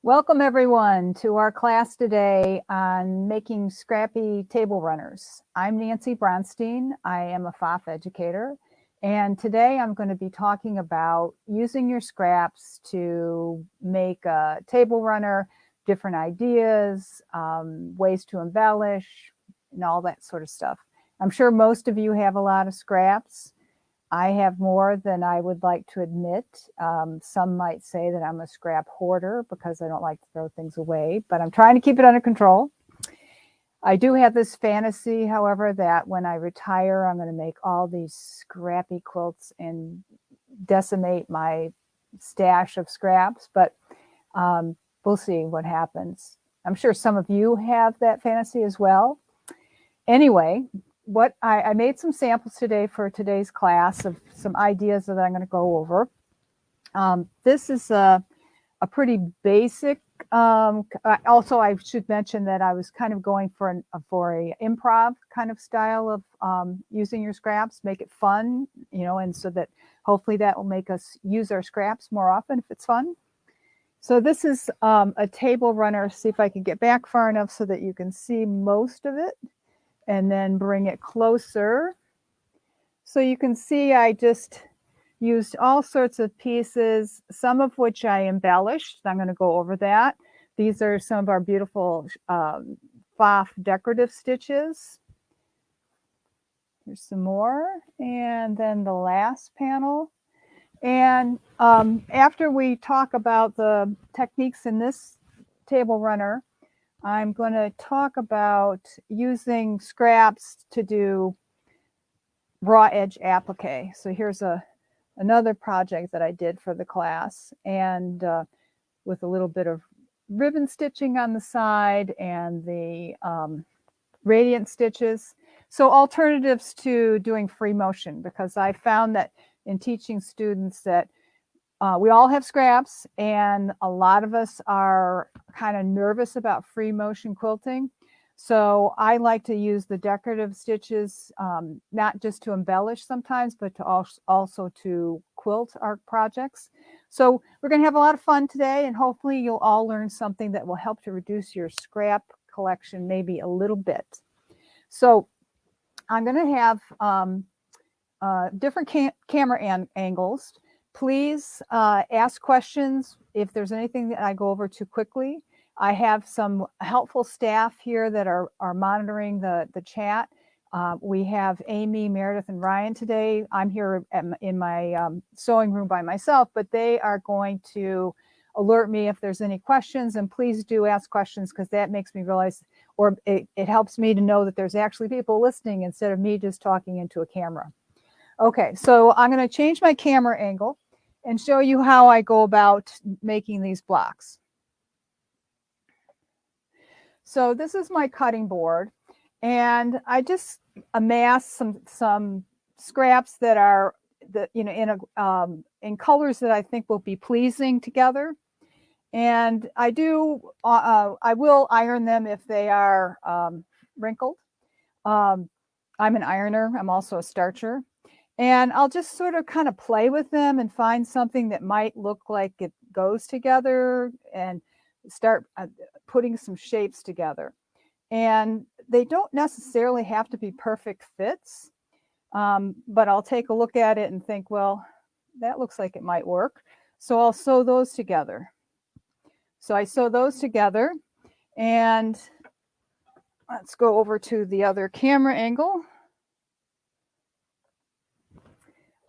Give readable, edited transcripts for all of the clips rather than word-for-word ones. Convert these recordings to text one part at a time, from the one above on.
Welcome everyone to our class today on making scrappy table runners. I'm Nancy Bronstein. I am a PFAFF educator, and today I'm going to be talking about using your scraps to make a table runner, different ideas, ways to embellish, and all that sort of stuff. I'm sure most of you have a lot of scraps. I have more than I would like to admit. Some might say that I'm a scrap hoarder because I don't like to throw things away, but I'm trying to keep it under control. I do have this fantasy, however, that when I retire, I'm going to make all these scrappy quilts and decimate my stash of scraps, but we'll see what happens. I'm sure some of you have that fantasy as well. Anyway, I made some samples today for today's class of some ideas that I'm going to go over. This is a pretty basic. Also, I should mention that I was kind of going for an improv kind of style of using your scraps, make it fun, and so that hopefully that will make us use our scraps more often if it's fun. So this is a table runner. See if I can get back far enough so that you can see most of it. And then bring it closer. So you can see I just used all sorts of pieces, some of which I embellished. I'm going to go over that. These are some of our beautiful PFAFF decorative stitches. Here's some more. And then the last panel. And after we talk about the techniques in this table runner, I'm going to talk about using scraps to do raw edge applique. So here's another project that I did for the class, and with a little bit of ribbon stitching on the side and the radiant stitches. So alternatives to doing free motion, because I found that in teaching students that we all have scraps, and a lot of us are kind of nervous about free motion quilting. So I like to use the decorative stitches, not just to embellish sometimes, but to also to quilt our projects. So we're going to have a lot of fun today, and hopefully you'll all learn something that will help to reduce your scrap collection maybe a little bit. So I'm going to have different camera angles. Please ask questions if there's anything that I go over too quickly. I have some helpful staff here that are monitoring the chat. We have Amy, Meredith, and Ryan today. I'm here in my sewing room by myself, but they are going to alert me if there's any questions. And please do ask questions, because that makes me realize, or it helps me to know that there's actually people listening instead of me just talking into a camera. Okay, so I'm going to change my camera angle and show you how I go about making these blocks. So this is my cutting board, and I just amassed some scraps that are in colors that I think will be pleasing together. And I will iron them if they are wrinkled. I'm an ironer. I'm also a starcher. And I'll just sort of kind of play with them and find something that might look like it goes together and start putting some shapes together. And they don't necessarily have to be perfect fits, but I'll take a look at it and think, well, that looks like it might work. So I'll sew those together. So I sew those together, and let's go over to the other camera angle.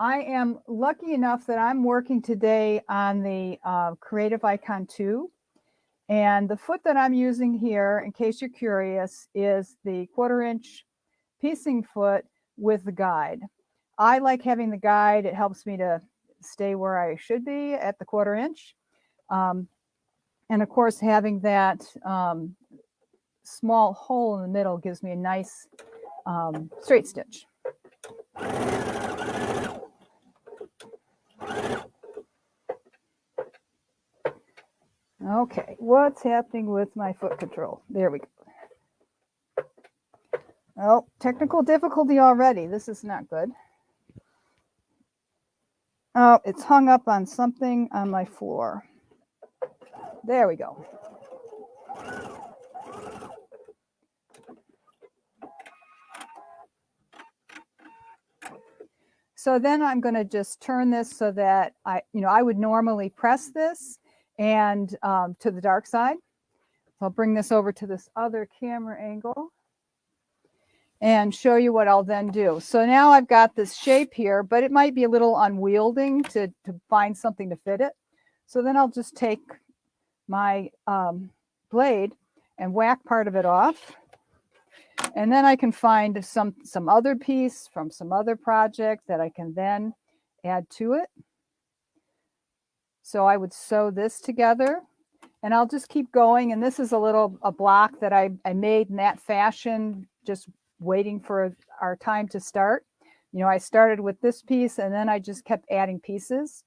I am lucky enough that I'm working today on the Creative Icon 2. And the foot that I'm using here, in case you're curious, is the 1/4 inch piecing foot with the guide. I like having the guide. It helps me to stay where I should be at the 1/4 inch. And of course, having that small hole in the middle gives me a nice straight stitch. Okay, what's happening with my foot control? There we go. Oh, technical difficulty already. This is not good. Oh, it's hung up on something on my floor. There we go. So then I'm going to just turn this so that I would normally press this and to the dark side. So I'll bring this over to this other camera angle and show you what I'll then do. So now I've got this shape here, but it might be a little unwielding to find something to fit it. So then I'll just take my blade and whack part of it off. And then I can find some other piece from some other project that I can then add to it. So I would sew this together and I'll just keep going. And this is a block that I made in that fashion, just waiting for our time to start. I started with this piece and then I just kept adding pieces.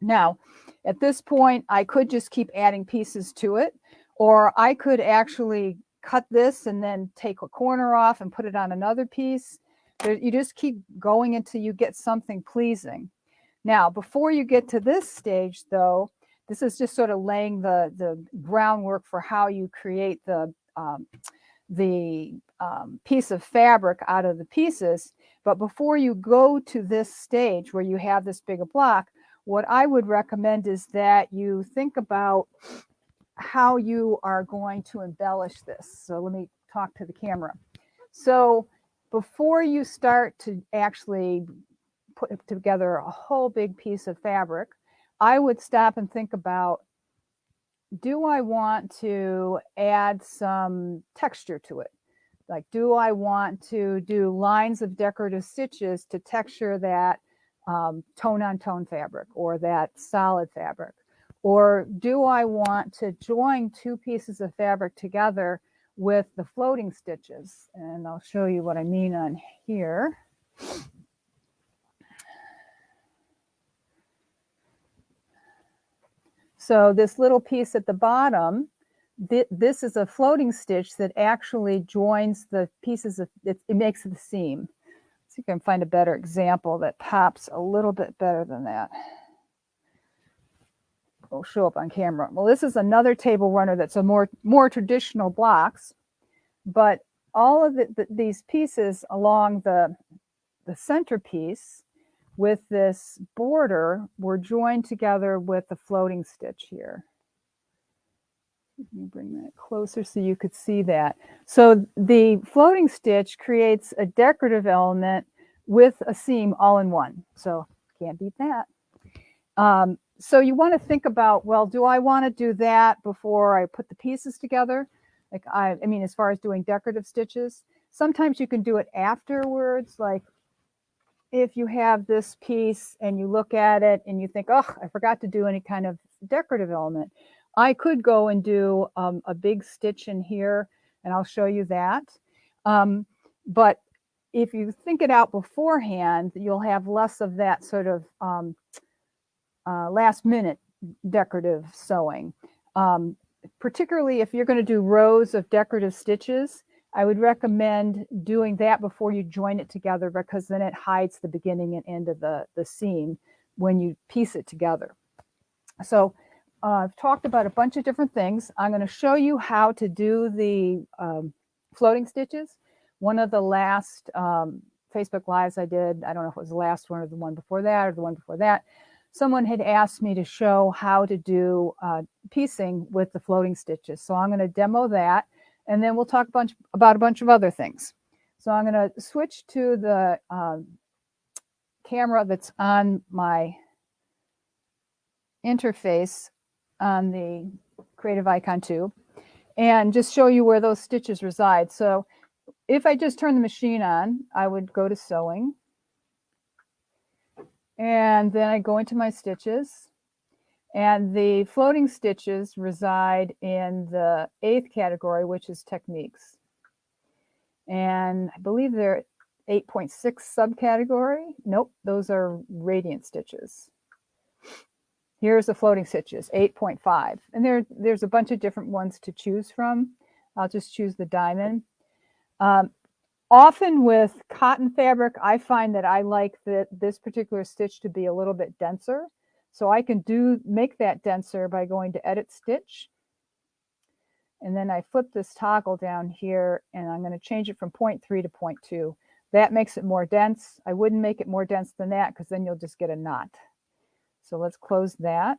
Now, at this point, I could just keep adding pieces to it, or I could actually cut this and then take a corner off and put it on another piece. You just keep going until you get something pleasing. Now, before you get to this stage, though, this is just sort of laying the groundwork for how you create the piece of fabric out of the pieces. But before you go to this stage where you have this bigger block, what I would recommend is that you think about how you are going to embellish this. So let me talk to the camera. So before you start to actually put together a whole big piece of fabric, I would stop and think about, do I want to add some texture to it? Like, do I want to do lines of decorative stitches to texture that tone-on-tone fabric or that solid fabric? Or do I want to join two pieces of fabric together with the floating stitches? And I'll show you what I mean on here. So this little piece at the bottom, this is a floating stitch that actually joins the pieces of it makes the seam. See if you can find a better example that pops a little bit better than that. Will show up on camera. Well, this is another table runner that's a more traditional blocks, but all of these pieces along the centerpiece with this border were joined together with the floating stitch here. Let me bring that closer so you could see that. So the floating stitch creates a decorative element with a seam all in one. So can't beat that. So you want to think about, well, do I want to do that before I put the pieces together? Like I mean, as far as doing decorative stitches, sometimes you can do it afterwards. Like if you have this piece and you look at it and you think, oh, I forgot to do any kind of decorative element. I could go and do a big stitch in here, and I'll show you that. But if you think it out beforehand, you'll have less of that sort of last minute decorative sewing. Particularly if you're going to do rows of decorative stitches, I would recommend doing that before you join it together, because then it hides the beginning and end of the seam when you piece it together. So I've talked about a bunch of different things. I'm going to show you how to do the floating stitches. One of the last Facebook Lives I did, I don't know if it was the last one or the one before that or the one before that, someone had asked me to show how to do piecing with the floating stitches. So I'm going to demo that, and then we'll talk about a bunch of other things. So I'm going to switch to the camera that's on my interface on the Creative Icon 2 and just show you where those stitches reside. So if I just turn the machine on, I would go to sewing. And then I go into my stitches, and the floating stitches reside in the 8th category, which is techniques. And I believe they're 8.6 subcategory. Nope, those are radiant stitches. Here's the floating stitches, 8.5. And there's a bunch of different ones to choose from. I'll just choose the diamond. Often with cotton fabric, I find that I like this particular stitch to be a little bit denser. So I can make that denser by going to Edit Stitch. And then I flip this toggle down here, and I'm going to change it from 0.3 to 0.2. That makes it more dense. I wouldn't make it more dense than that because then you'll just get a knot. So let's close that.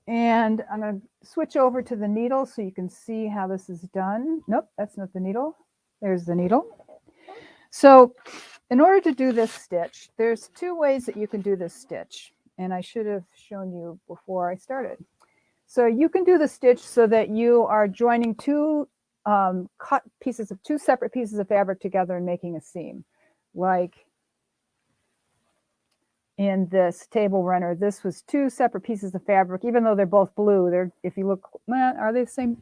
And I'm going to switch over to the needle so you can see how this is done. Nope, that's not the needle. There's the needle. So in order to do this stitch, there's two ways that you can do this stitch. And I should have shown you before I started. So you can do the stitch so that you are joining two separate pieces of fabric together and making a seam. Like in this table runner, this was two separate pieces of fabric, even though they're both blue. If you look, well, are they the same?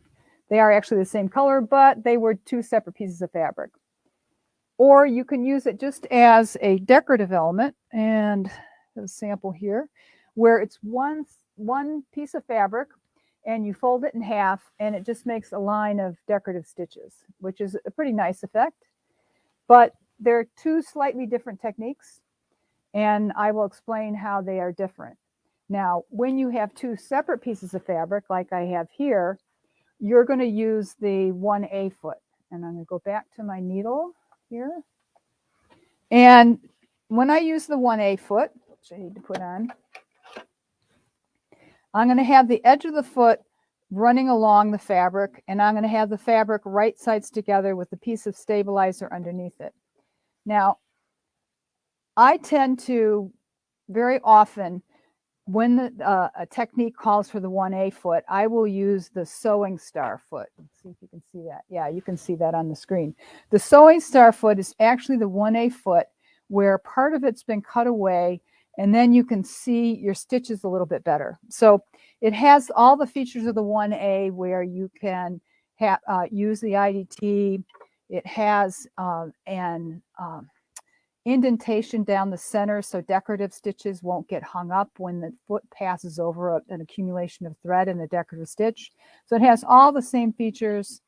They are actually the same color, but they were two separate pieces of fabric. Or you can use it just as a decorative element, and a sample here, where it's one piece of fabric, and you fold it in half, and it just makes a line of decorative stitches, which is a pretty nice effect. But there are two slightly different techniques, and I will explain how they are different. Now, when you have two separate pieces of fabric, like I have here, you're going to use the 1A foot. And I'm going to go back to my needle here. And when I use the 1A foot, which I need to put on, I'm going to have the edge of the foot running along the fabric, and I'm going to have the fabric right sides together with a piece of stabilizer underneath it. Now, I tend to very often, when a technique calls for the 1A foot, I will use the sewing star foot. Let's see if you can see that. Yeah, you can see that on the screen. The sewing star foot is actually the 1A foot where part of it's been cut away, and then you can see your stitches a little bit better. So it has all the features of the 1A where you can use the IDT. It has an indentation down the center so decorative stitches won't get hung up when the foot passes over an accumulation of thread in the decorative stitch. So it has all the same features,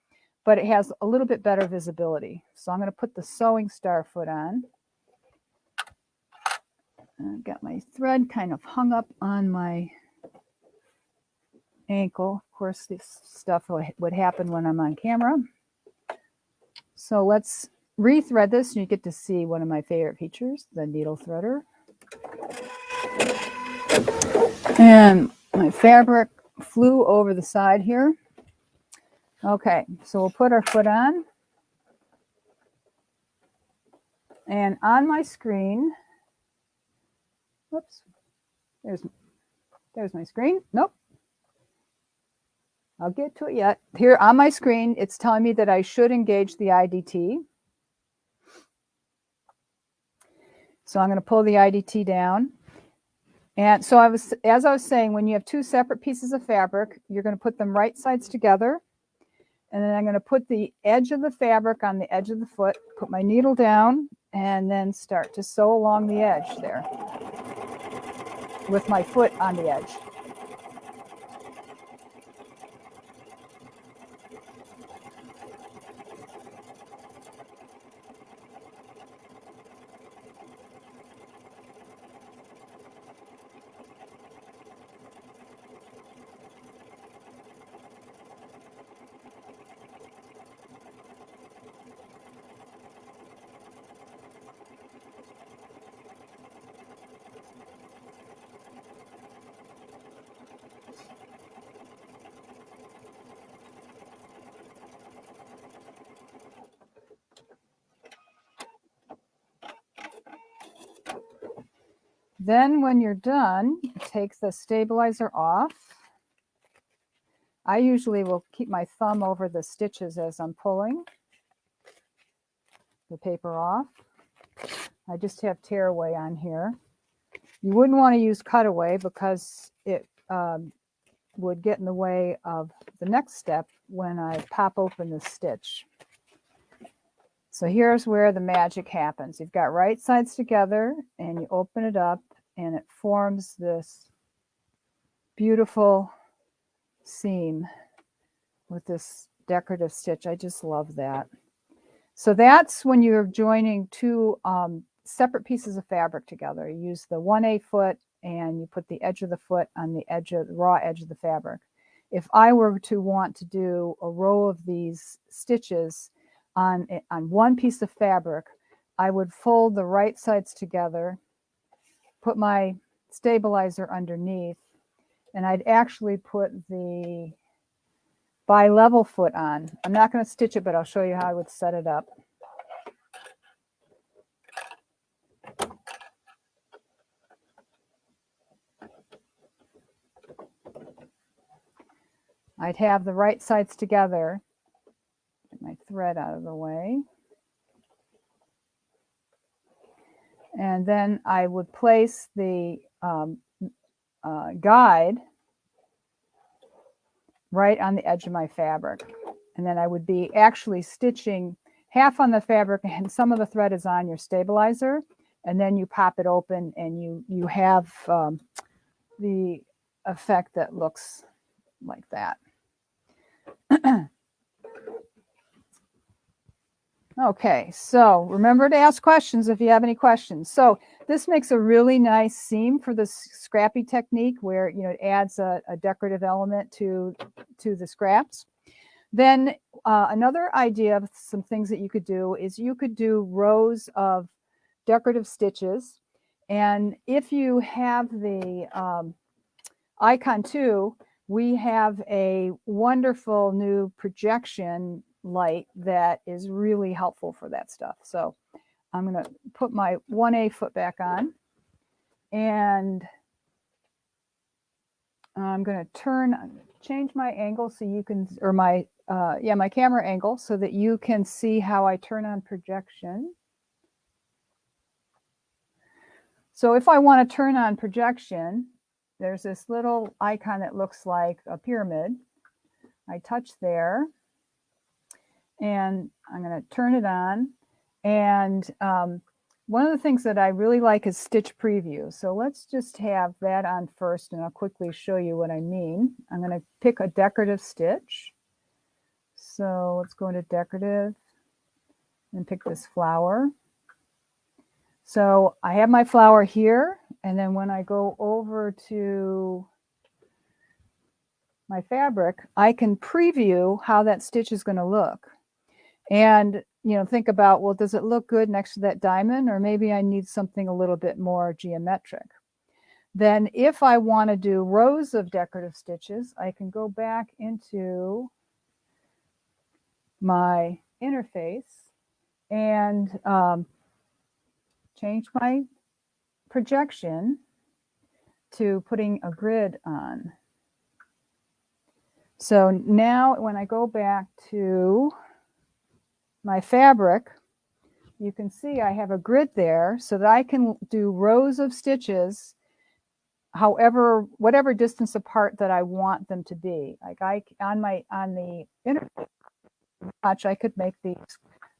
but it has a little bit better visibility. So I'm going to put the sewing star foot on. I've got my thread kind of hung up on my ankle. Of course, this stuff would happen when I'm on camera. So let's rethread this, and you get to see one of my favorite features, the needle threader. And my fabric flew over the side here. Okay, so we'll put our foot on. And on my screen, whoops, there's my screen. Nope. I'll get to it yet. Here on my screen, it's telling me that I should engage the IDT. So I'm going to pull the IDT down. And so as I was saying, when you have two separate pieces of fabric, you're going to put them right sides together. And then I'm going to put the edge of the fabric on the edge of the foot, put my needle down, and then start to sew along the edge there with my foot on the edge. Then when you're done, take the stabilizer off. I usually will keep my thumb over the stitches as I'm pulling the paper off. I just have tearaway on here. You wouldn't want to use cutaway because it would get in the way of the next step when I pop open the stitch. So here's where the magic happens. You've got right sides together, and you open it up, and it forms this beautiful seam with this decorative stitch. I just love that. So that's when you're joining two separate pieces of fabric together. You use the 1/8 foot and you put the edge of the foot on the edge of the raw edge of the fabric. If I were to want to do a row of these stitches on one piece of fabric, I would fold the right sides together, put my stabilizer underneath, and I'd actually put the bi-level foot on. I'm not going to stitch it, but I'll show you how I would set it up. I'd have the right sides together. Get my thread out of the way. And then I would place the guide right on the edge of my fabric. And then I would be actually stitching half on the fabric and some of the thread is on your stabilizer. And then you pop it open and you have the effect that looks like that. Okay, so remember to ask questions if you have any questions. So this makes a really nice seam for the scrappy technique where, you know, it adds a decorative element to the scraps. Then another idea of some things that you could do is you could do rows of decorative stitches. And if you have the icon 2, we have a wonderful new projection light that is really helpful for that stuff. So I'm going to put my 1/8 foot back on and I'm going to change my angle so you can, or my camera angle so that you can see how I turn on projection. So if I want to turn on projection, there's this little icon that looks like a pyramid. I touch there and I'm going to turn it on. And one of the things that I really like is stitch preview. So let's just have that on first and I'll quickly show you what I mean. I'm going to pick a decorative stitch. So let's go into decorative and pick this flower. So I have my flower here, and then when I go over to my fabric, I can preview how that stitch is going to look. And, you know, think about, well, does it look good next to that diamond? Or maybe I need something a little bit more geometric. Then if I want to do rows of decorative stitches, I can go back into my interface and change my projection to putting a grid on. So now when I go back to my fabric, you can see I have a grid there so that I can do rows of stitches whatever distance apart that I want them to be. Like on the interface watch, I could make these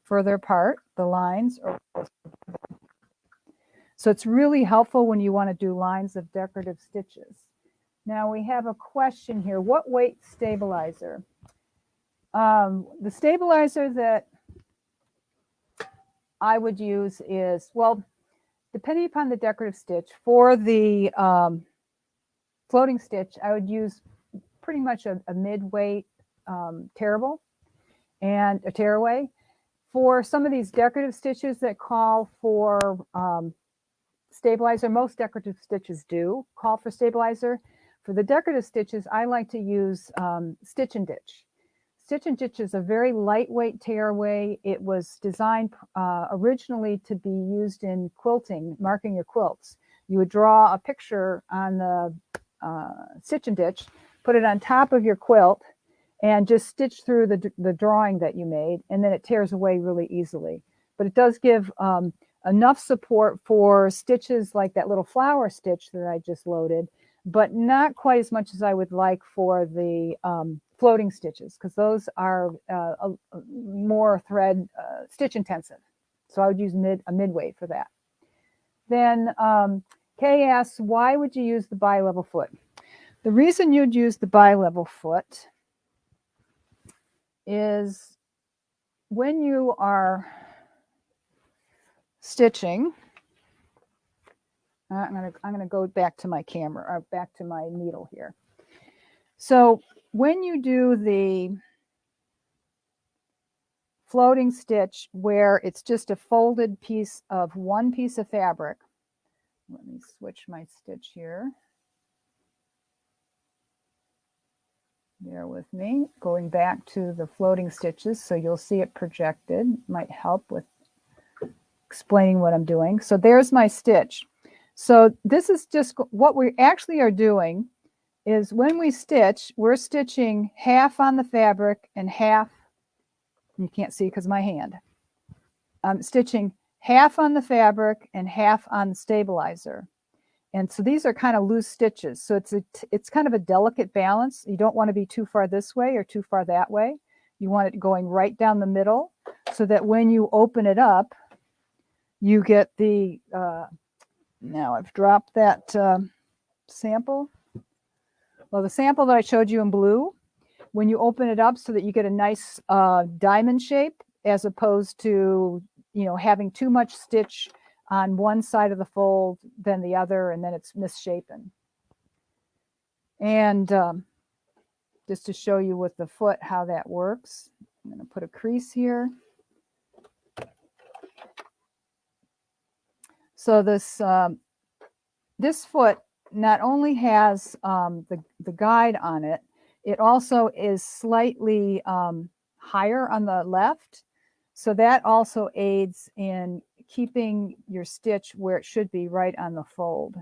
further apart, the lines, so it's really helpful when you want to do lines of decorative stitches. Now we have a question here. What weight stabilizer? The stabilizer that I would use is, well, depending upon the decorative stitch, for the floating stitch, I would use pretty much a mid-weight tearable and a tearaway. For some of these decorative stitches that call for stabilizer, most decorative stitches do call for stabilizer. For the decorative stitches, I like to use Stitch and Ditch. Stitch and Ditch is a very lightweight tearaway. It was designed originally to be used in quilting, marking your quilts. You would draw a picture on the Stitch and Ditch, put it on top of your quilt, and just stitch through the drawing that you made, and then it tears away really easily. But it does give enough support for stitches like that little flower stitch that I just loaded, but not quite as much as I would like for the floating stitches, because those are more thread stitch intensive. So I would use a mid-weight for that. Then Kay asks, why would you use the bi-level foot? The reason you'd use the bi-level foot is when you are stitching, I'm gonna go back to my camera, or back to my needle here. So when you do the floating stitch where it's just a folded piece of one piece of fabric, let me switch my stitch here. Bear with me, going back to the floating stitches so you'll see it projected. Might help with explaining what I'm doing. So there's my stitch. So this is just what we actually are doing is when we stitch, we're stitching half on the fabric and half, you can't see because my hand. I'm stitching half on the fabric and half on the stabilizer. And so these are kind of loose stitches. So it's kind of a delicate balance. You don't want to be too far this way or too far that way. You want it going right down the middle so that when you open it up, you get the, now I've dropped that sample. Well, the sample that I showed you in blue, when you open it up so that you get a nice diamond shape, as opposed to, you know, having too much stitch on one side of the fold than the other, and then it's misshapen. And just to show you with the foot how that works, I'm going to put a crease here. So this this foot not only has the guide on it, it also is slightly higher on the left. So that also aids in keeping your stitch where it should be, right on the fold.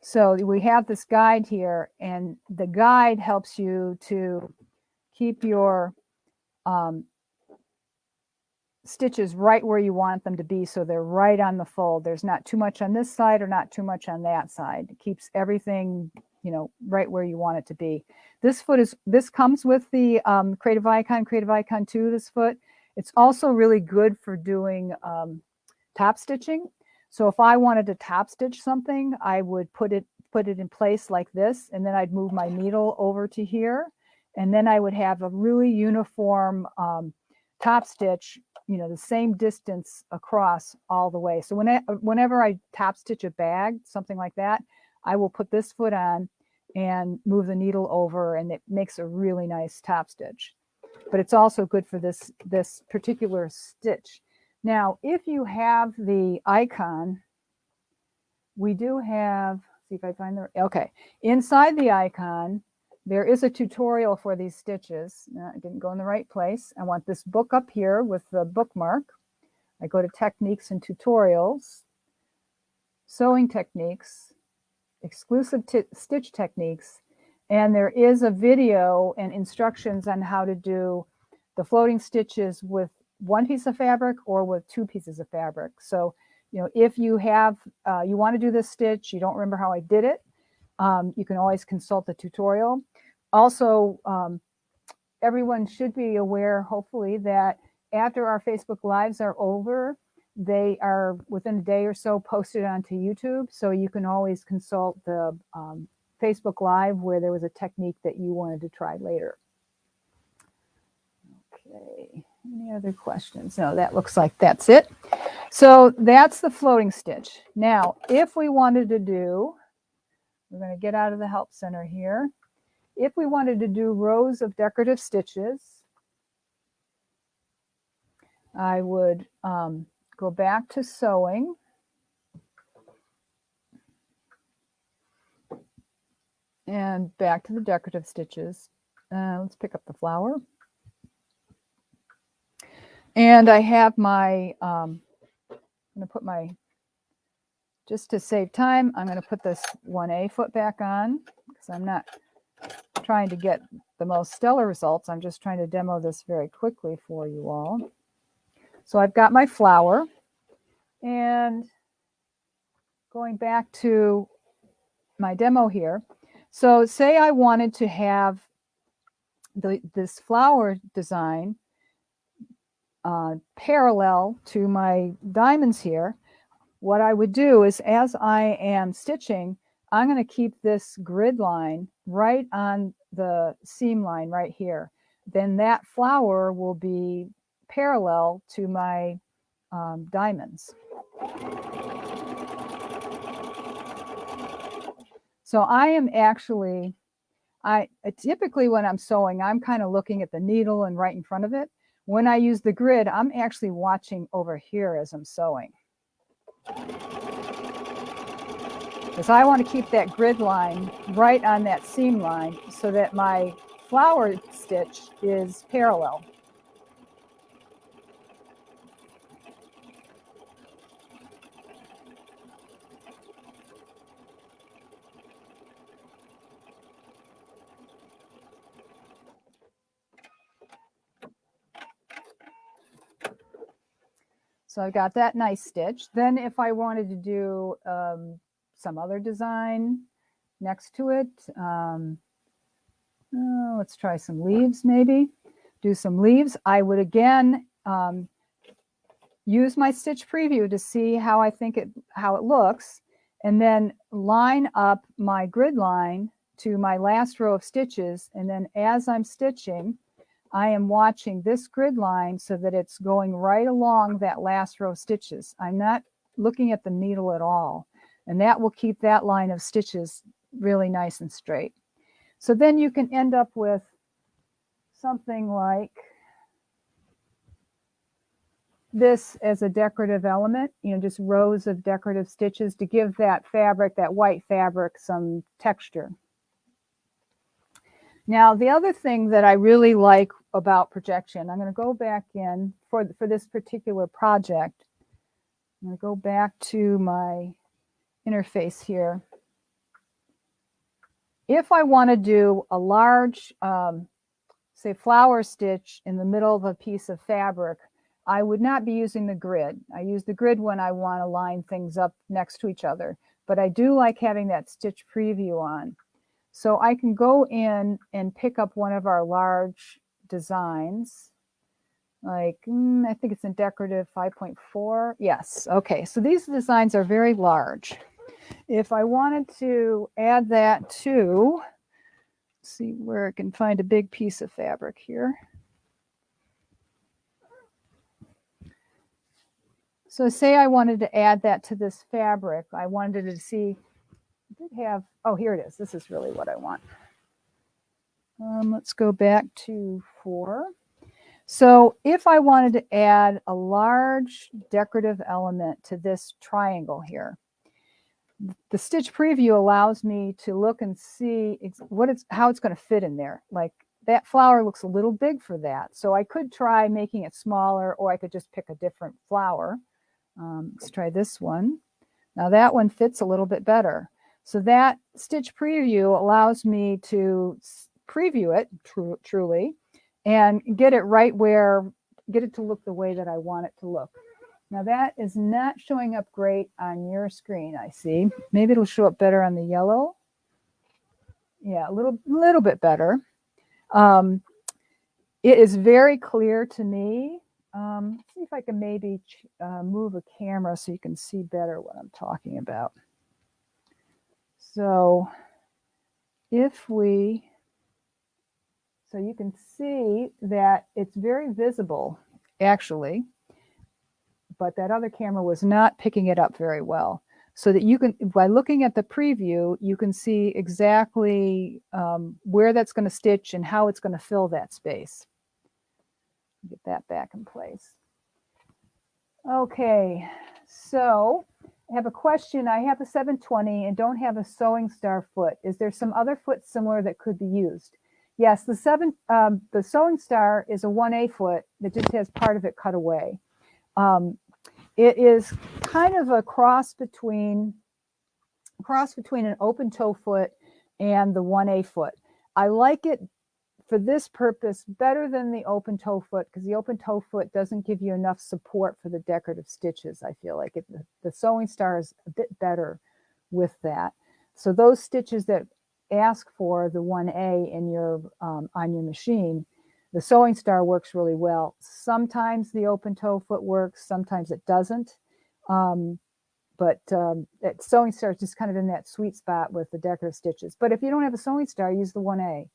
So we have this guide here, and the guide helps you to keep your stitches right where you want them to be, so they're right on the fold. There's not too much on this side or not too much on that side. It keeps everything, you know, right where you want it to be. This comes with the Creative Icon 2, this foot. It's also really good for doing top stitching. So if I wanted to top stitch something, I would put it in place like this, and then I'd move my needle over to here, and then I would have a really uniform top stitch, you know, the same distance across all the way. So whenever I top stitch a bag, something like that, I will put this foot on and move the needle over, and it makes a really nice top stitch. But it's also good for this particular stitch. Now, if you have the icon, we do have, see if I find the, okay, inside the icon, there is a tutorial for these stitches. I didn't go in the right place. I want this book up here with the bookmark. I go to Techniques and Tutorials, Sewing Techniques, Exclusive Stitch Techniques, and there is a video and instructions on how to do the floating stitches with one piece of fabric or with two pieces of fabric. So, you know, if you have, you want to do this stitch, you don't remember how I did it, you can always consult the tutorial. Also, everyone should be aware, hopefully, that after our Facebook Lives are over, they are within a day or so posted onto YouTube. So you can always consult the Facebook Live where there was a technique that you wanted to try later. Okay, any other questions? No, that looks like that's it. So that's the floating stitch. Now, if we wanted to do, we're going to get out of the help center here. If we wanted to do rows of decorative stitches, I would go back to sewing. And back to the decorative stitches. Let's pick up the flower. And I have my, I'm going to put my, just to save time, I'm going to put this 1A foot back on because I'm not trying to get the most stellar results. I'm just trying to demo this very quickly for you all. So I've got my flower, and going back to my demo here. So say I wanted to have this flower design parallel to my diamonds here. What I would do is, as I am stitching, I'm going to keep this grid line right on the seam line right here. Then that flower will be parallel to my diamonds. So I am actually, typically when I'm sewing, I'm kind of looking at the needle and right in front of it. When I use the grid, I'm actually watching over here as I'm sewing. Because I want to keep that grid line right on that seam line so that my flower stitch is parallel. So I got that nice stitch. Then if I wanted to do some other design next to it, let's try some leaves maybe. Do some leaves. I would again use my stitch preview to see how I think how it looks, and then line up my grid line to my last row of stitches. And then as I'm stitching, I am watching this grid line so that it's going right along that last row of stitches. I'm not looking at the needle at all. And that will keep that line of stitches really nice and straight. So then you can end up with something like this as a decorative element, just rows of decorative stitches to give that fabric, that white fabric, some texture. Now, the other thing that I really like about projection, I'm going to go back in for this particular project. I'm going to go back to my interface here. If I want to do a large, say, flower stitch in the middle of a piece of fabric, I would not be using the grid. I use the grid when I want to line things up next to each other, but I do like having that stitch preview on. So I can go in and pick up one of our large designs, like I think it's in decorative 5.4. Yes, okay, so these designs are very large. If I wanted to add that to, see where I can find a big piece of fabric here. So say I wanted to add that to this fabric. I wanted to see, I did have, oh, here it is. This is really what I want. Let's go back to 4. So if I wanted to add a large decorative element to this triangle here, the stitch preview allows me to look and see how it's going to fit in there. Like that flower looks a little big for that. So I could try making it smaller, or I could just pick a different flower. Let's try this one. Now that one fits a little bit better. So that stitch preview allows me to preview it truly and get it right get it to look the way that I want it to look. Now that is not showing up great on your screen, I see. Maybe it'll show up better on the yellow. Yeah, a little bit better. It is very clear to me. Let's see if I can maybe move a camera so you can see better what I'm talking about. So so you can see that it's very visible, actually, but that other camera was not picking it up very well. So that you can, by looking at the preview, you can see exactly where that's going to stitch and how it's going to fill that space. Get that back in place. Okay, so I have a question. I have a 720 and don't have a sewing star foot. Is there some other foot similar that could be used? Yes, the sewing star is a 1A foot that just has part of it cut away. It is kind of a cross between an open toe foot and the 1A foot. I like it for this purpose better than the open toe foot, because the open toe foot doesn't give you enough support for the decorative stitches. I feel like the sewing star is a bit better with that. So those stitches that ask for the 1A in your on your machine, the sewing star works really well. Sometimes the open toe foot works, sometimes it doesn't. But that sewing star is just kind of in that sweet spot with the decorative stitches. But if you don't have a sewing star, use the 1A.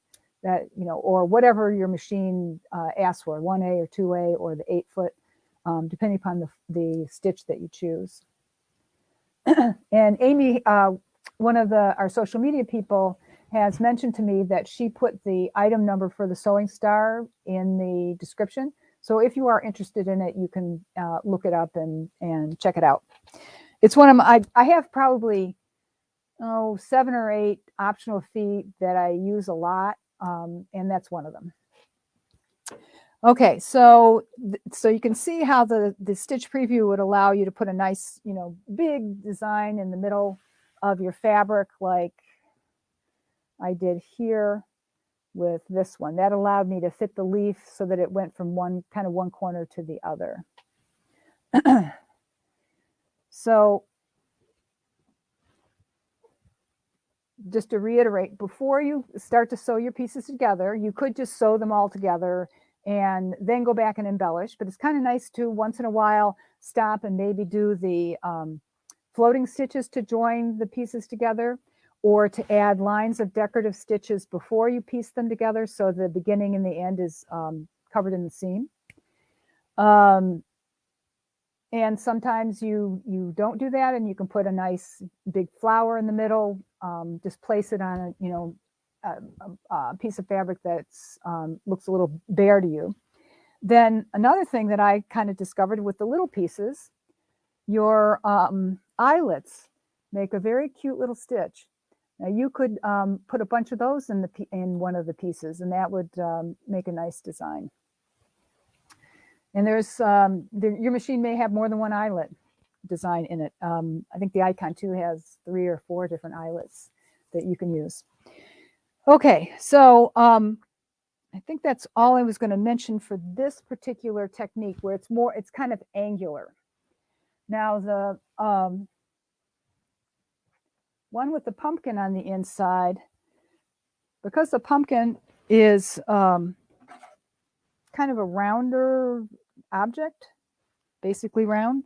that, or whatever your machine asks for, 1A or 2A or the 8-foot, depending upon the stitch that you choose. And Amy, one of our social media people, has mentioned to me that she put the item number for the sewing star in the description. So if you are interested in it, you can look it up and check it out. It's one of my, I have probably 7 or 8 optional feet that I use a lot, and that's one of them. Okay, so you can see how the stitch preview would allow you to put a nice, big design in the middle of your fabric, like I did here with this one. That allowed me to fit the leaf so that it went from one corner to the other. So just to reiterate, before you start to sew your pieces together, you could just sew them all together and then go back and embellish. But it's kind of nice to once in a while stop and maybe do the floating stitches to join the pieces together, or to add lines of decorative stitches before you piece them together so the beginning and the end is covered in the seam. And sometimes you don't do that, and you can put a nice big flower in the middle. Just place it on a piece of fabric that's looks a little bare to you. Then another thing that I kind of discovered with the little pieces, your eyelets make a very cute little stitch. Now you could put a bunch of those in one of the pieces, and that would make a nice design. And there's your machine may have more than one eyelet design in it. I think the Icon 2 has 3 or 4 different eyelets that you can use. Okay, so I think that's all I was going to mention for this particular technique, where it's kind of angular. Now the one with the pumpkin on the inside, because the pumpkin is kind of a rounder object, basically round,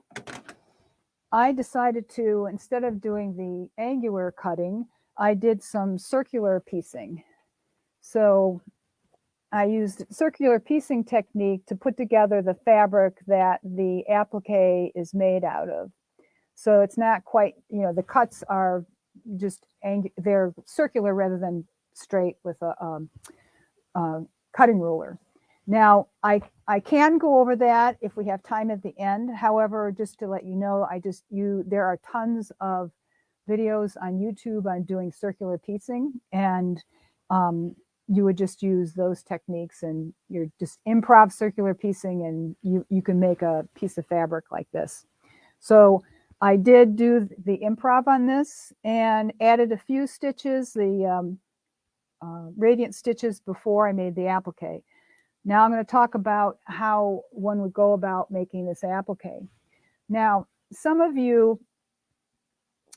I decided to, instead of doing the angular cutting, I did some circular piecing. So I used circular piecing technique to put together the fabric that the applique is made out of. So it's not quite, the cuts are just, they're circular rather than straight with a cutting ruler. Now, I can go over that if we have time at the end. However, just to let you know, there are tons of videos on YouTube on doing circular piecing, and you would just use those techniques, and you're just improv circular piecing, and you can make a piece of fabric like this. So I did do the improv on this and added a few stitches, the radiant stitches, before I made the applique. Now I'm going to talk about how one would go about making this applique. Now, some of you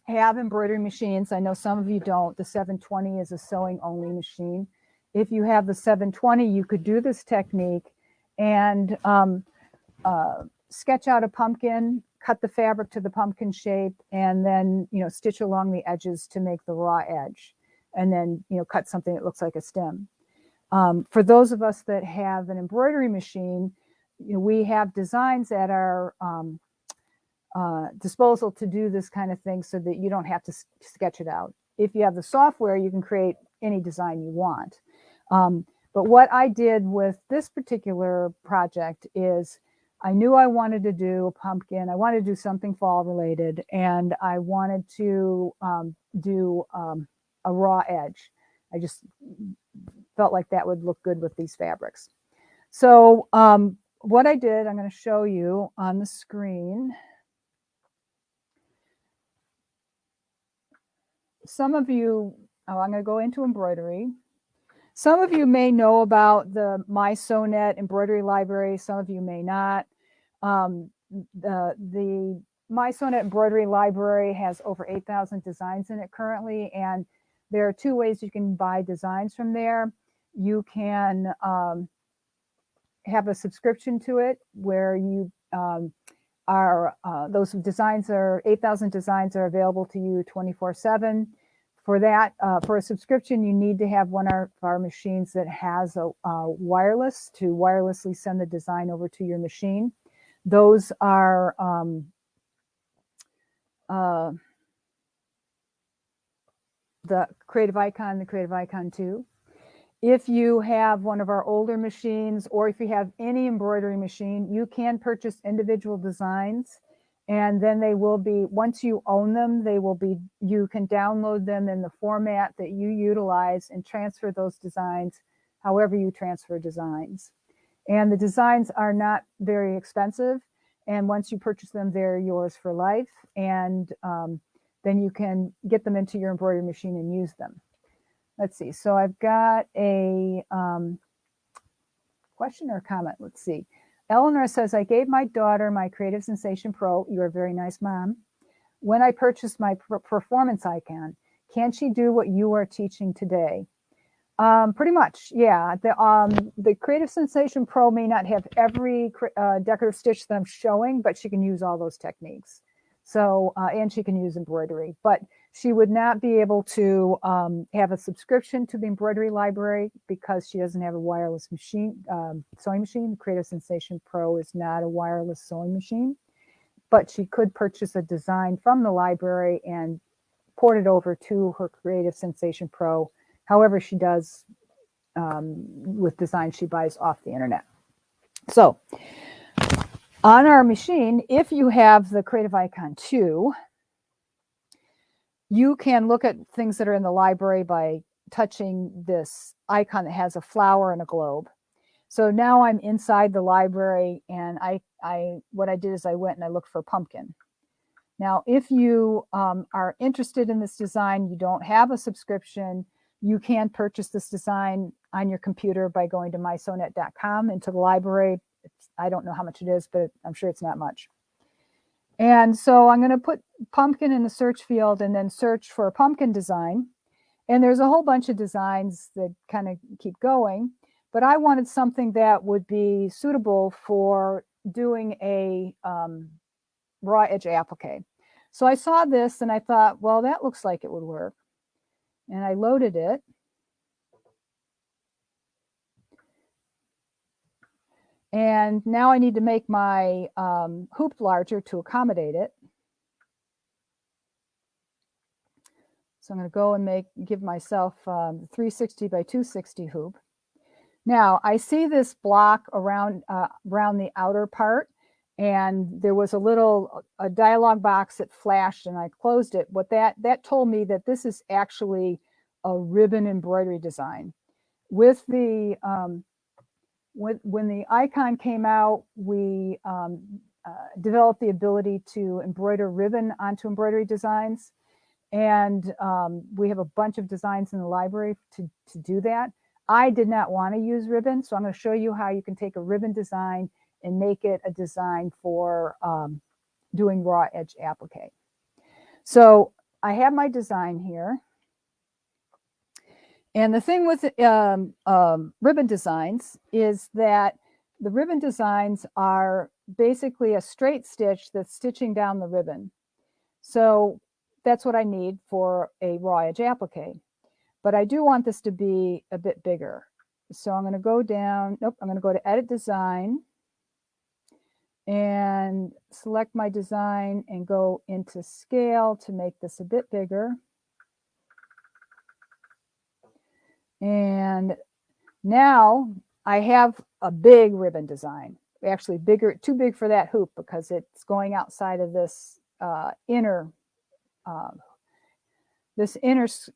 have embroidery machines. I know some of you don't. The 720 is a sewing only machine. If you have the 720, you could do this technique and sketch out a pumpkin, cut the fabric to the pumpkin shape, and then stitch along the edges to make the raw edge, and then cut something that looks like a stem. For those of us that have an embroidery machine, we have designs at our disposal to do this kind of thing, so that you don't have to sketch it out. If you have the software, you can create any design you want. But what I did with this particular project is, I knew I wanted to do a pumpkin. I wanted to do something fall related, and I wanted to do a raw edge. I just felt like that would look good with these fabrics. So what I did, I'm going to show you on the screen. Some of you, I'm going to go into embroidery. Some of you may know about the MySonet embroidery library. Some of you may not. The MySonet embroidery library has over 8,000 designs in it currently, and there are 2 ways you can buy designs from there. You can have a subscription to it, where you those designs are 8,000 designs are available to you 24/7 For that, for a subscription, you need to have one of our machines that has a wireless to wirelessly send the design over to your machine. Those are the Creative Icon, the Creative Icon 2. If you have one of our older machines, or if you have any embroidery machine, you can purchase individual designs, and then they will be, once you own them, they will be, you can download them in the format that you utilize and transfer those designs however you transfer designs. And the designs are not very expensive, and once you purchase them, they're yours for life, and then you can get them into your embroidery machine and use them. Let's see. So I've got a question or comment. Let's see. Eleanor says, I gave my daughter my Creative Sensation Pro. You're a very nice mom. When I purchased my performance icon, can she do what you are teaching today? Pretty much, yeah. The Creative Sensation Pro may not have every decorative stitch that I'm showing, but she can use all those techniques. So, and she can use embroidery, but she would not be able to have a subscription to the embroidery library because she doesn't have a wireless machine, sewing machine. The Creative Sensation Pro is not a wireless sewing machine, but she could purchase a design from the library and port it over to her Creative Sensation Pro, however she does with designs she buys off the internet. So on our machine, if you have the Creative Icon 2, you can look at things that are in the library by touching this icon that has a flower and a globe. So now I'm inside the library, and what I did is I went and I looked for pumpkin. Now, if you are interested in this design, you don't have a subscription, you can purchase this design on your computer by going to MySonet.com into the library. I don't know how much it is, but I'm sure it's not much. And so I'm going to put pumpkin in the search field and then search for a pumpkin design. And there's a whole bunch of designs that kind of keep going, but I wanted something that would be suitable for doing a raw edge applique. So I saw this and I thought, well, that looks like it would work. And I loaded it. And now I need to make my hoop larger to accommodate it. So I'm going to go and give myself 360 by 260 hoop. Now I see this block around the outer part, and there was a dialog box that flashed, and I closed it. What that told me that this is actually a ribbon embroidery design. With the when the icon came out, we developed the ability to embroider ribbon onto embroidery designs. And we have a bunch of designs in the library to do that. I did not want to use ribbon, so I'm going to show you how you can take a ribbon design and make it a design for doing raw edge applique. So I have my design here. And the thing with ribbon designs is that the ribbon designs are basically a straight stitch that's stitching down the ribbon. So that's what I need for a raw edge applique. But I do want this to be a bit bigger. So I'm going to go down, I'm going to go to Edit Design and select my design and go into Scale to make this a bit bigger. And now I have a big ribbon design. Actually bigger, too big for that hoop because it's going outside of this inner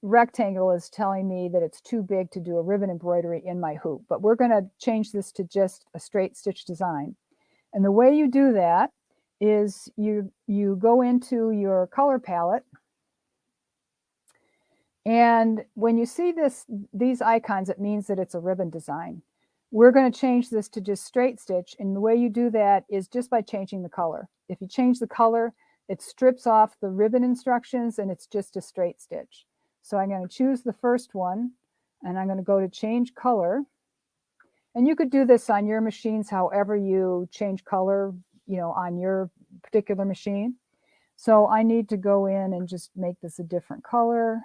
rectangle is telling me that it's too big to do a ribbon embroidery in my hoop, but we're going to change this to just a straight stitch design. And the way you do that is you go into your color palette, and when you see these icons, it means that it's a ribbon design. We're going to change this to just straight stitch, and the way you do that is just by changing the color. If you change the color, it strips off the ribbon instructions and it's just a straight stitch. So I'm going to choose the first one, and I'm going to go to change color. And you could do this on your machines however you change color, on your particular machine. So I need to go in and just make this a different color.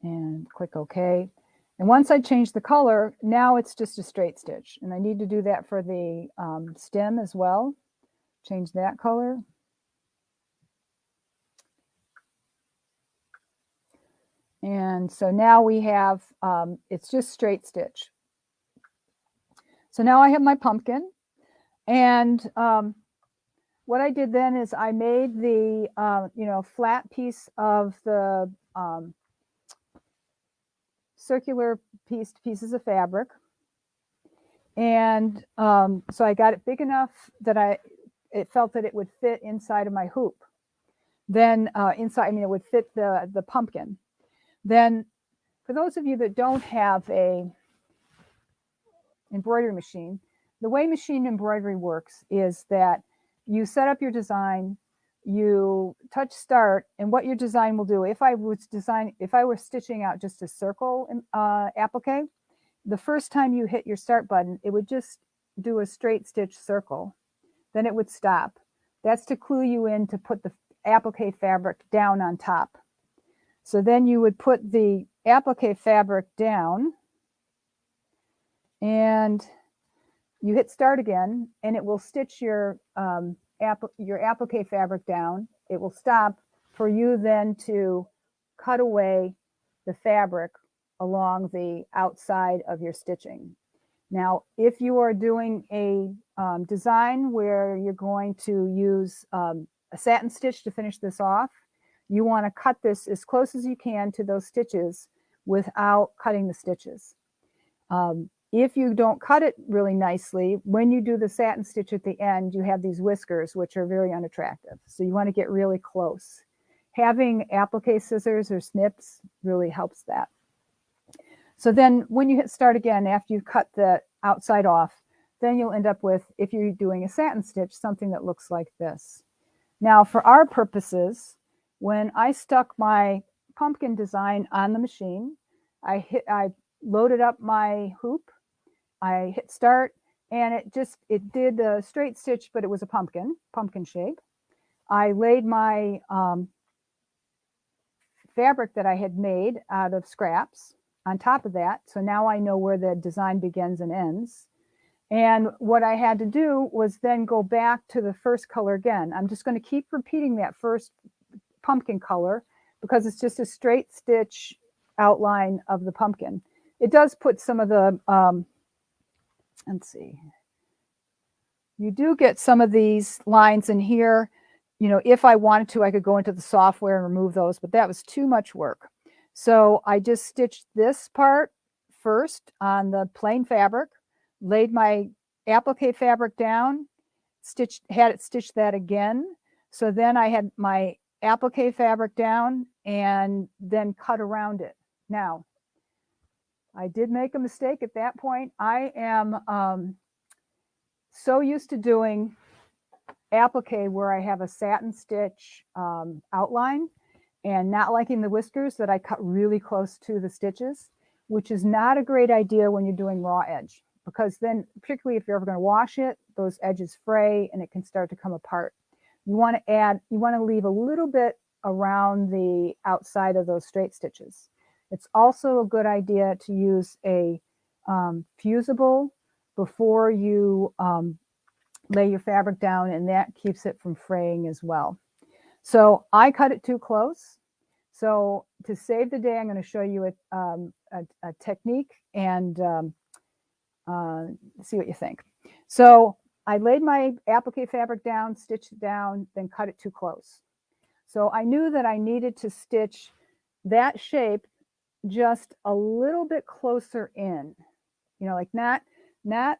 and click OK. And once I change the color, now it's just a straight stitch. And I need to do that for the stem as well. Change that color. And so now we have, it's just straight stitch. So now I have my pumpkin. And what I did then is I made the, flat piece of the circular pieces of fabric. And so I got it big enough that it felt that it would fit inside of my hoop. Then it would fit the pumpkin. Then for those of you that don't have a embroidery machine, the way machine embroidery works is that you set up your design, you touch start, and what your design will do, if I were stitching out just a circle applique, the first time you hit your start button, it would just do a straight stitch circle. Then it would stop. That's to clue you in to put the applique fabric down on top. So then you would put the applique fabric down and you hit start again, and it will stitch your applique fabric down. It will stop for you then to cut away the fabric along the outside of your stitching. Now, if you are doing a design where you're going to use a satin stitch to finish this off, you want to cut this as close as you can to those stitches without cutting the stitches. If you don't cut it really nicely, when you do the satin stitch at the end, you have these whiskers, which are very unattractive. So you want to get really close. Having applique scissors or snips really helps that. So then when you hit start again, after you've cut the outside off, then you'll end up with, if you're doing a satin stitch, something that looks like this. Now, for our purposes, when I stuck my pumpkin design on the machine, I loaded up my hoop, I hit start, and it did a straight stitch, but it was a pumpkin shape. I laid my fabric that I had made out of scraps on top of that. So now I know where the design begins and ends. And what I had to do was then go back to the first color again. I'm just going to keep repeating that first pumpkin color because it's just a straight stitch outline of the pumpkin. It does put some of the, let's see, you do get some of these lines in here. You know, if I wanted to, I could go into the software and remove those, but that was too much work. So I just stitched this part first on the plain fabric, laid my applique fabric down, had it stitched that again. So then I had my applique fabric down and then cut around it. Now, I did make a mistake at that point. I am so used to doing applique where I have a satin stitch outline and not liking the whiskers that I cut really close to the stitches, which is not a great idea when you're doing raw edge, because then, particularly if you're ever going to wash it, those edges fray and it can start to come apart. You want to leave a little bit around the outside of those straight stitches. It's also a good idea to use a fusible before you lay your fabric down, and that keeps it from fraying as well. So I cut it too close. So to save the day, I'm going to show you a technique and see what you think. So I laid my applique fabric down, stitched it down, then cut it too close. So I knew that I needed to stitch that shape just a little bit closer in, you know, like not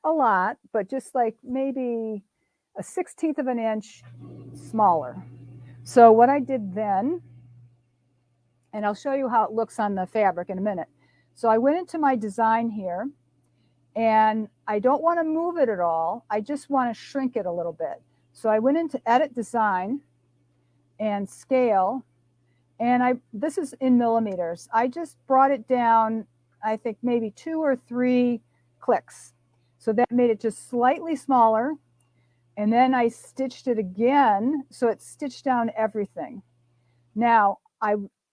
a lot, but just like maybe a 1/16 of an inch smaller. So what I did then, and I'll show you how it looks on the fabric in a minute. So I went into my design here, and I don't want to move it at all. I just want to shrink it a little bit. So I went into Edit Design and Scale, and this is in millimeters. I just brought it down, I think maybe 2 or 3 clicks. So that made it just slightly smaller. And then I stitched it again, so it stitched down everything. Now,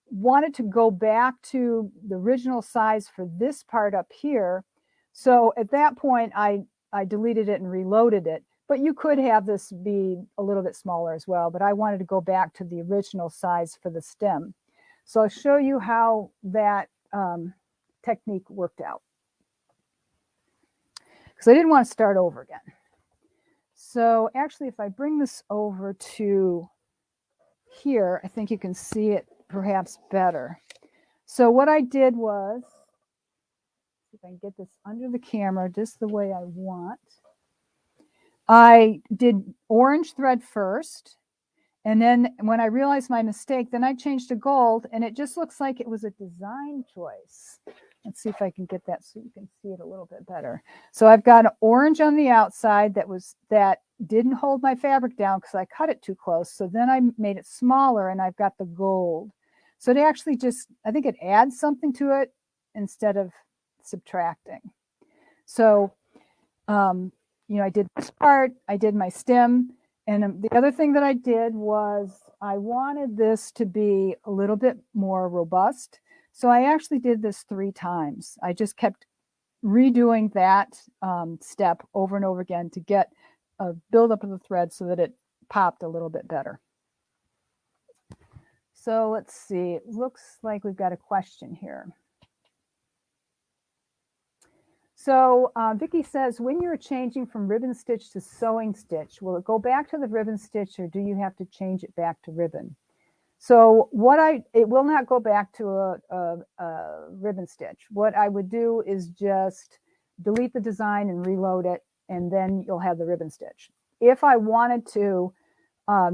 wanted to go back to the original size for this part up here. So at that point, I deleted it and reloaded it. But you could have this be a little bit smaller as well. But I wanted to go back to the original size for the stem. So I'll show you how that technique worked out, because I didn't want to start over again. So actually, if I bring this over to here, I think you can see it perhaps better. So what I did was, if I can get this under the camera just the way I want, I did orange thread first. And then when I realized my mistake, then I changed to gold, and it just looks like it was a design choice. Let's see if I can get that so you can see it a little bit better. So I've got an orange on the outside that didn't hold my fabric down because I cut it too close. So then I made it smaller, and I've got the gold. So it actually just, I think it adds something to it instead of subtracting. So, you know, I did this part, I did my stem. And the other thing that I did was I wanted this to be a little bit more robust. So I actually did this 3 times. I just kept redoing that step over and over again to get a buildup of the thread so that it popped a little bit better. So let's see, it looks like we've got a question here. So Vicki says, when you're changing from ribbon stitch to sewing stitch, will it go back to the ribbon stitch, or do you have to change it back to ribbon? So it will not go back to a ribbon stitch. What I would do is just delete the design and reload it, and then you'll have the ribbon stitch. If I wanted to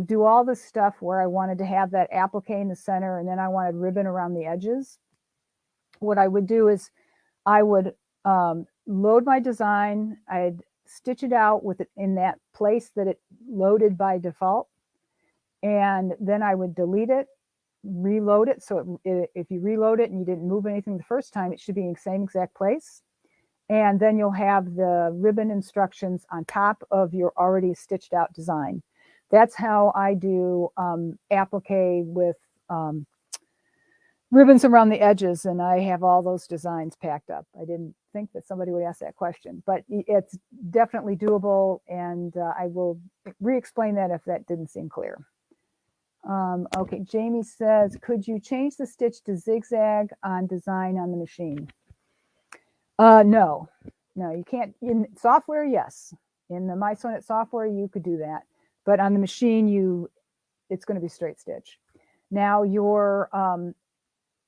do all this stuff where I wanted to have that applique in the center and then I wanted ribbon around the edges, what I would do is I would load my design, I'd stitch it out with it in that place that it loaded by default, and then I would delete it, reload it. So if you reload it and you didn't move anything the first time, it should be in the same exact place. And then you'll have the ribbon instructions on top of your already stitched out design. That's how I do applique with ribbons around the edges, and I have all those designs packed up. I didn't think that somebody would ask that question, but it's definitely doable, and I will re-explain that if that didn't seem clear. Okay, Jamie says, could you change the stitch to zigzag on design on the machine? No, you can't. In software, yes. In the MySonet software, you could do that, but on the machine, it's going to be straight stitch. Now,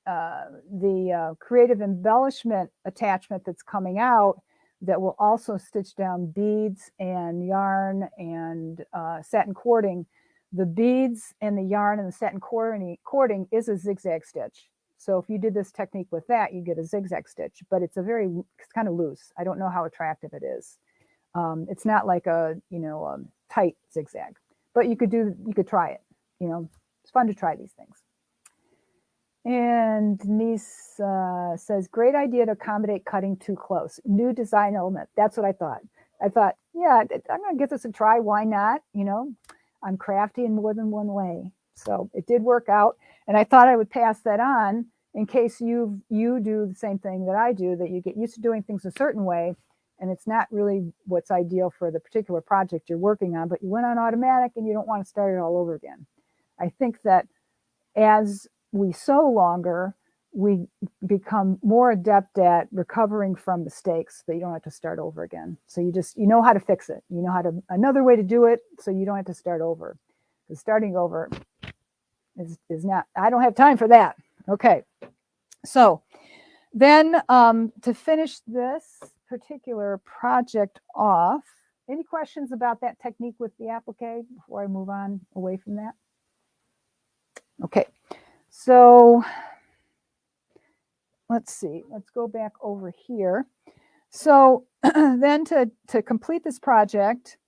the creative embellishment attachment that's coming out that will also stitch down beads and yarn and satin cording. The beads and the yarn and the satin cording is a zigzag stitch. So if you did this technique with that, you get a zigzag stitch, but it's kind of loose. I don't know how attractive it is. It's not like a tight zigzag, but you could try it. It's fun to try these things. And Denise says, great idea to accommodate cutting too close. New design element. That's what I thought. I thought, yeah, I'm going to give this a try. Why not? I'm crafty in more than one way. So it did work out. And I thought I would pass that on in case you do the same thing that I do, that you get used to doing things a certain way, and it's not really what's ideal for the particular project you're working on, but you went on automatic and you don't want to start it all over again. I think that as we sew longer, we become more adept at recovering from mistakes that you don't have to start over again. So you know how to fix it. You know another way to do it, so you don't have to start over. Because starting over is not, I don't have time for that. Okay. So then to finish this particular project off, any questions about that technique with the applique before I move on away from that? Okay. So let's see, let's go back over here. So then to complete this project,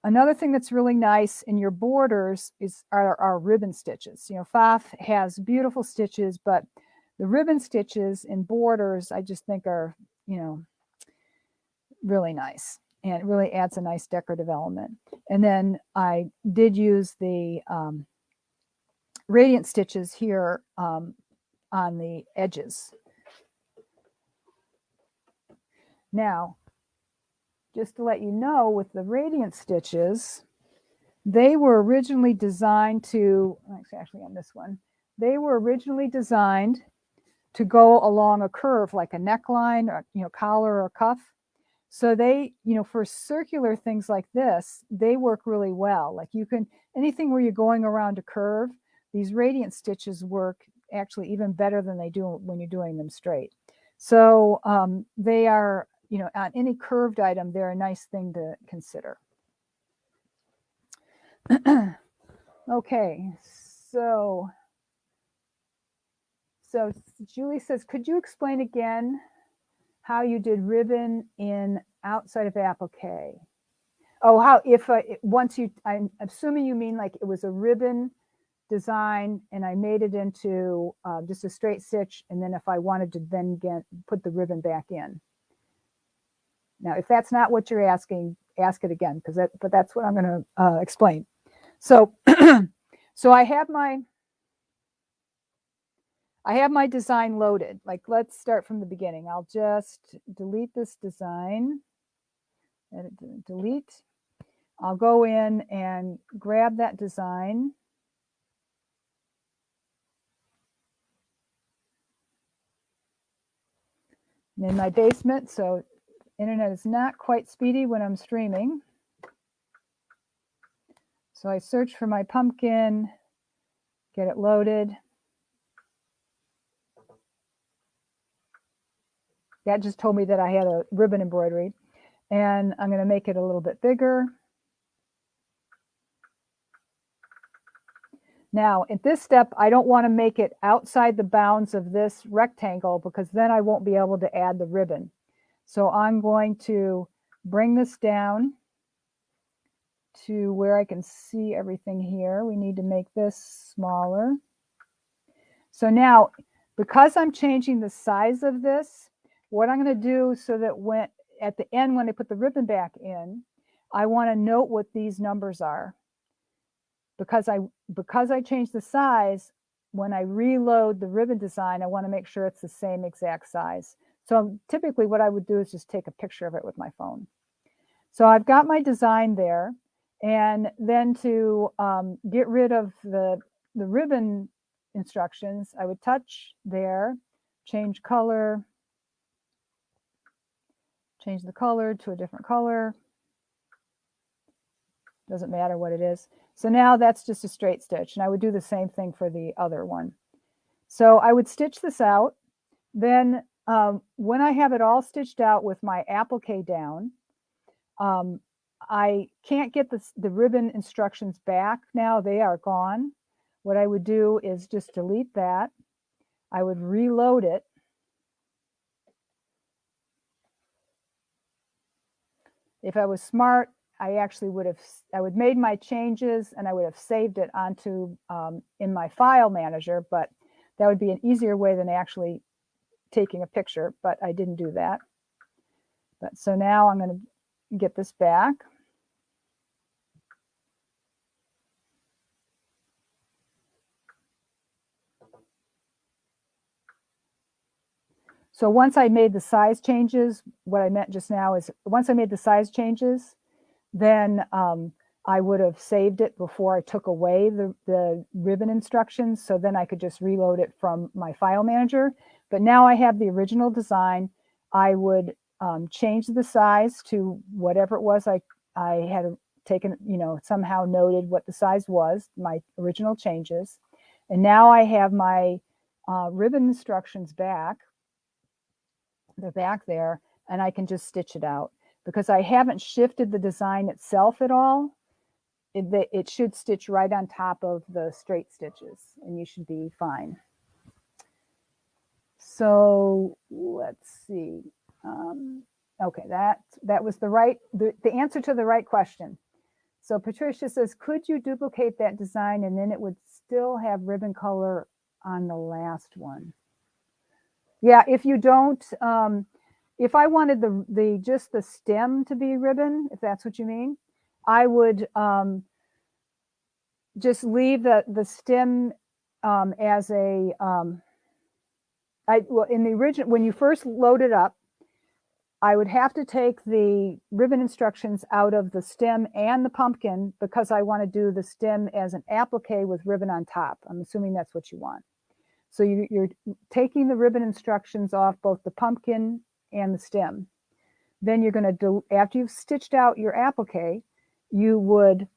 another thing that's really nice in your borders are ribbon stitches. PFAFF has beautiful stitches, but the ribbon stitches in borders, I just think are, really nice. And it really adds a nice decorative element. And then I did use the radiant stitches here on the edges. Now, just to let you know, with the radiant stitches, they were originally designed to, actually on this one, they were originally designed to go along a curve like a neckline or, collar or cuff. So they, for circular things like this, they work really well. Like anything where you're going around a curve, these radiant stitches work actually even better than they do when you're doing them straight. So they are, on any curved item, they're a nice thing to consider. Okay, so Julie says, could you explain again how you did ribbon in outside of applique? Oh, how I'm assuming you mean like it was a ribbon design and I made it into just a straight stitch, and then if I wanted to then put the ribbon back in. Now, if that's not what you're asking, ask it again, but that's what I'm going to explain. So, so I have my design loaded. Like, let's start from the beginning. I'll just delete this design. Edit, delete. I'll go in and grab that design. And in my basement, so internet is not quite speedy when I'm streaming. So I search for my pumpkin, get it loaded. That just told me that I had a ribbon embroidery, and I'm going to make it a little bit bigger. Now, at this step, I don't want to make it outside the bounds of this rectangle because then I won't be able to add the ribbon. So I'm going to bring this down to where I can see everything here. We need to make this smaller. So now, because I'm changing the size of this, what I'm going to do so that at the end, when I put the ribbon back in, I want to note what these numbers are. Because I changed the size, when I reload the ribbon design, I want to make sure it's the same exact size. So typically what I would do is just take a picture of it with my phone. So I've got my design there. And then to get rid of the ribbon instructions, I would touch there, change color, change the color to a different color. Doesn't matter what it is. So now that's just a straight stitch, and I would do the same thing for the other one. So I would stitch this out. Then when I have it all stitched out with my applique down, I can't get the ribbon instructions back now. They are gone. What I would do is just delete that. I would reload it. If I was smart, I actually would have made my changes and I would have saved it onto in my file manager, but that would be an easier way than actually taking a picture, but I didn't do that. But so now I'm going to get this back. So once I made the size changes, what I meant just now is once I made the size changes, then I would have saved it before I took away the ribbon instructions. So then I could just reload it from my file manager. But now I have the original design. I would change the size to whatever it was I had taken, somehow noted what the size was, my original changes. And now I have my ribbon instructions back. They're back there, and I can just stitch it out. Because I haven't shifted the design itself at all, it should stitch right on top of the straight stitches, and you should be fine. So let's see. Okay, that was the answer to the right question. So Patricia says, could you duplicate that design and then it would still have ribbon color on the last one? Yeah, if you don't, if I wanted just the stem to be ribbon, if that's what you mean, I would just leave the stem as a, well, in the original, when you first load it up, I would have to take the ribbon instructions out of the stem and the pumpkin because I want to do the stem as an applique with ribbon on top. I'm assuming that's what you want. So you're taking the ribbon instructions off both the pumpkin and the stem. Then you're going to, after you've stitched out your applique, you would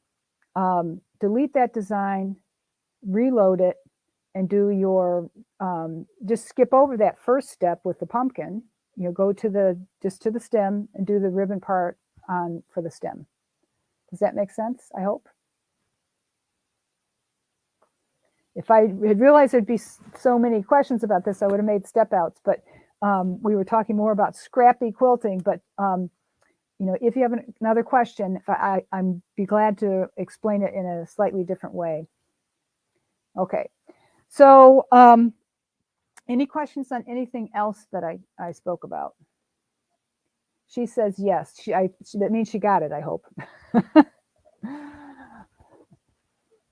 delete that design, reload it, and do your, just skip over that first step with the pumpkin. You know, go to just to the stem and do the ribbon part for the stem. Does that make sense? I hope. If I had realized there'd be so many questions about this, I would have made step outs, but we were talking more about scrappy quilting. But you know, if you have another question, I'm be glad to explain it in a slightly different way. Okay, so any questions on anything else that I spoke about? She says yes. That means she got it, I hope.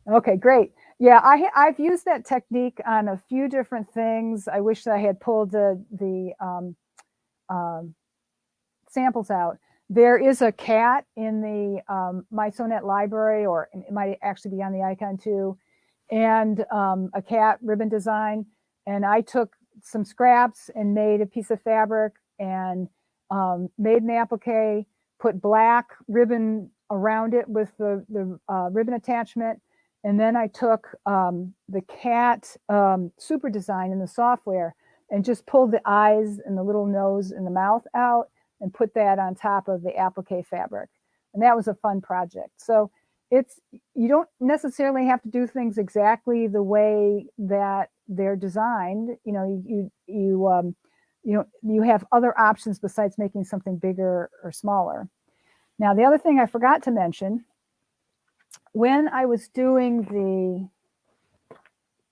Okay, great. Yeah, I've used that technique on a few different things. I wish that I had pulled the samples out. There is a cat in the MySonet library, or it might actually be on the icon too, and a cat ribbon design. And I took some scraps and made a piece of fabric and made an applique, put black ribbon around it with the ribbon attachment. And then I took the cat super design in the software and just pulled the eyes and the little nose and the mouth out and put that on top of the applique fabric. And that was a fun project. So you don't necessarily have to do things exactly the way that they're designed. You know, you have other options besides making something bigger or smaller. Now, the other thing I forgot to mention, when I was doing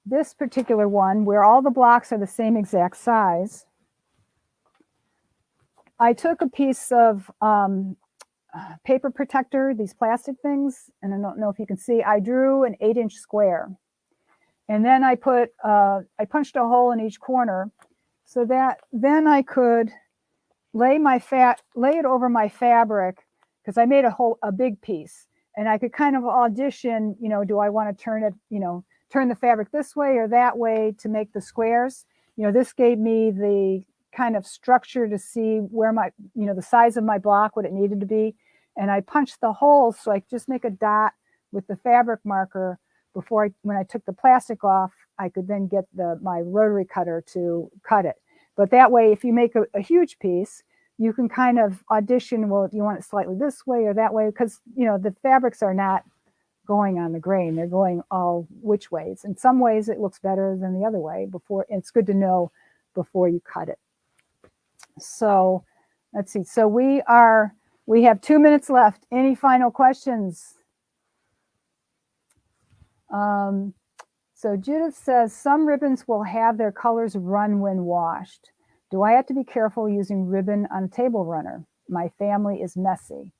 this particular one where all the blocks are the same exact size, I took a piece of paper protector, these plastic things, and I don't know if you can see, I drew an 8-inch square. And then I punched a hole in each corner so that then I could lay it over my fabric, because I made a big piece. And I could kind of audition, you know, do I want to turn the fabric this way or that way to make the squares? You know, this gave me the kind of structure to see where the size of my block, what it needed to be. And I punched the holes so I could just make a dot with the fabric marker before when I took the plastic off, I could then get my rotary cutter to cut it. But that way, if you make a huge piece, you can kind of audition, well, do you want it slightly this way or that way? Because, you know, the fabrics are not going on the grain. They're going all which ways. In some ways, it looks better than the other way. It's good to know before you cut it. So let's see. So we have 2 minutes left. Any final questions? So Judith says, some ribbons will have their colors run when washed. Do I have to be careful using ribbon on a table runner? My family is messy.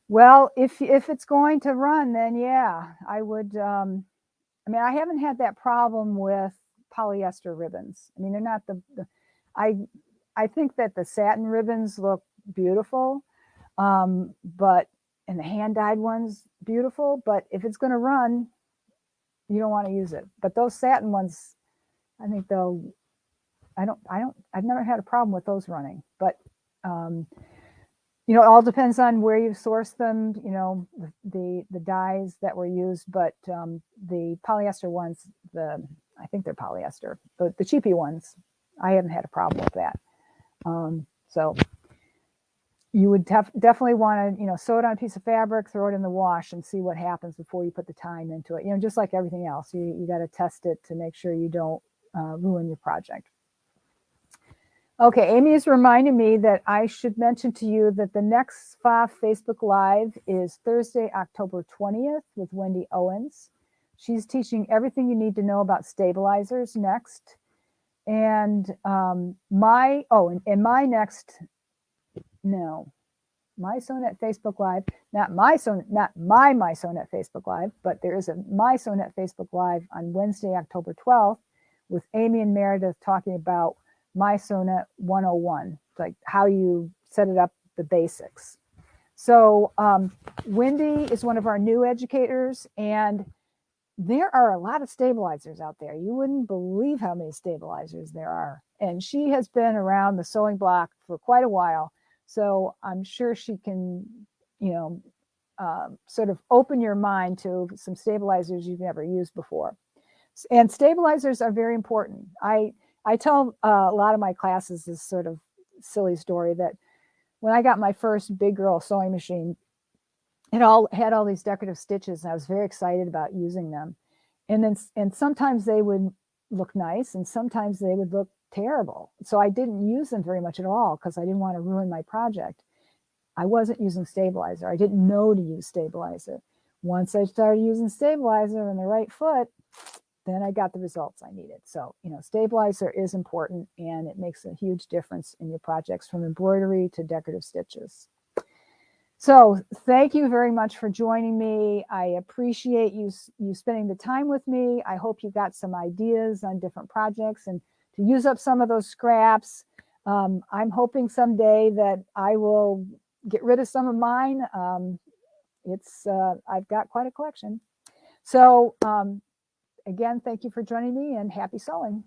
Well, if it's going to run, then yeah, I would. I mean, I haven't had that problem with polyester ribbons. I mean, they're not I think that the satin ribbons look beautiful, and the hand dyed ones beautiful. But if it's going to run, you don't want to use it. But those satin ones, I think I've never had a problem with those running. But you know, it all depends on where you source them, you know, the dyes that were used. But the polyester ones, I think they're polyester, the cheapy ones, I haven't had a problem with that. So you would definitely want to, you know, sew it on a piece of fabric, throw it in the wash and see what happens before you put the time into it. You know, just like everything else, you got to test it to make sure you don't ruin your project. Okay, Amy is reminding me that I should mention to you that the next PFAFF Facebook Live is Thursday, October 20th with Wendy Owens. She's teaching everything you need to know about stabilizers next. And MySonet Facebook Live, not my MySonet Facebook Live, but there is a MySonet Facebook Live on Wednesday, October 12th with Amy and Meredith talking about MySonet 101, like how you set it up, the basics. So Wendy is one of our new educators, and there are a lot of stabilizers out there. You wouldn't believe how many stabilizers there are. And she has been around the sewing block for quite a while. So I'm sure she can, sort of open your mind to some stabilizers you've never used before. And stabilizers are very important. I tell a lot of my classes this sort of silly story that when I got my first big girl sewing machine, it all had all these decorative stitches, and I was very excited about using them. And sometimes they would look nice, and sometimes they would look terrible. So I didn't use them very much at all because I didn't want to ruin my project. I wasn't using stabilizer. I didn't know to use stabilizer. Once I started using stabilizer in the right foot, then I got the results I needed. So, stabilizer is important, and it makes a huge difference in your projects from embroidery to decorative stitches. So thank you very much for joining me. I appreciate you spending the time with me. I hope you got some ideas on different projects and to use up some of those scraps. I'm hoping someday that I will get rid of some of mine. I've got quite a collection. So again, thank you for joining me, and happy sewing.